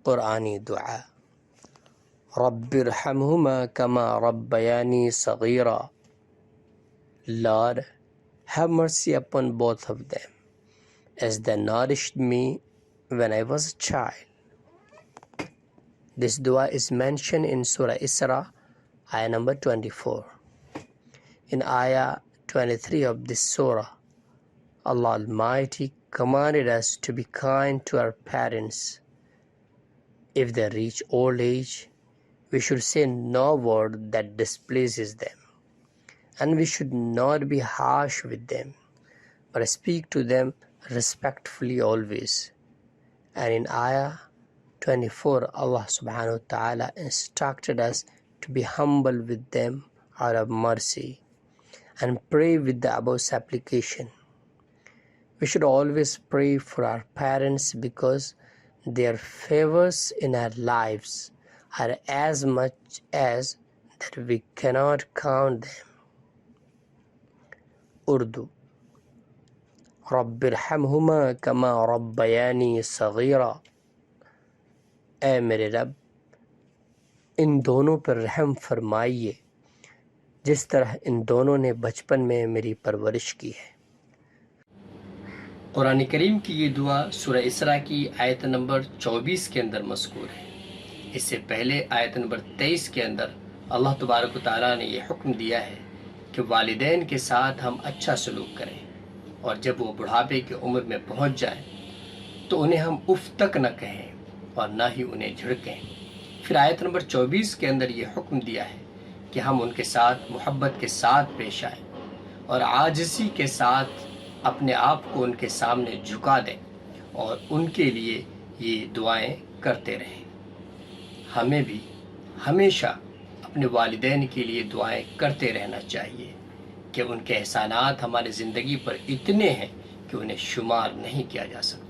قرآنی دعا. رب ارحمہما کما ربیانی صغیرا. Lord, have mercy upon both of them as they nourished me when I was a child. This dua is mentioned in Surah Isra, ayah number 24. In ayah 23 of this surah, Allah Almighty commanded us to be kind to our parents. If they reach old age, we should say no word that displeases them, and we should not be harsh with them, but speak to them respectfully always. And in ayah 24, Allah subhanahu wa ta'ala instructed us to be humble with them out of mercy and pray with the above supplication. We should always pray for our parents because their favors in our lives are as much as that we cannot count them. Urdu. رب ارحمہما کما ربیانی صغیرا. اے میرے رب، ان دونوں پر رحم فرمائیے جس طرح ان دونوں نے بچپن میں میری پرورش کی ہے. قرآن کریم کی یہ دعا سورہ اسراء کی آیت نمبر 24 کے اندر مذکور ہے. اس سے پہلے آیت نمبر 23 کے اندر اللہ تبارک و تعالیٰ نے یہ حکم دیا ہے کہ والدین کے ساتھ ہم اچھا سلوک کریں، اور جب وہ بڑھاپے کی عمر میں پہنچ جائیں تو انہیں ہم اف تک نہ کہیں اور نہ ہی انہیں جھڑکیں. پھر آیت نمبر 24 کے اندر یہ حکم دیا ہے کہ ہم ان کے ساتھ محبت کے ساتھ پیش آئیں اور عاجزی کے ساتھ اپنے آپ کو ان کے سامنے جھکا دیں اور ان کے لیے یہ دعائیں کرتے رہیں. ہمیں بھی ہمیشہ اپنے والدین کے لیے دعائیں کرتے رہنا چاہیے کہ ان کے احسانات ہماری زندگی پر اتنے ہیں کہ انہیں شمار نہیں کیا جا سکتا.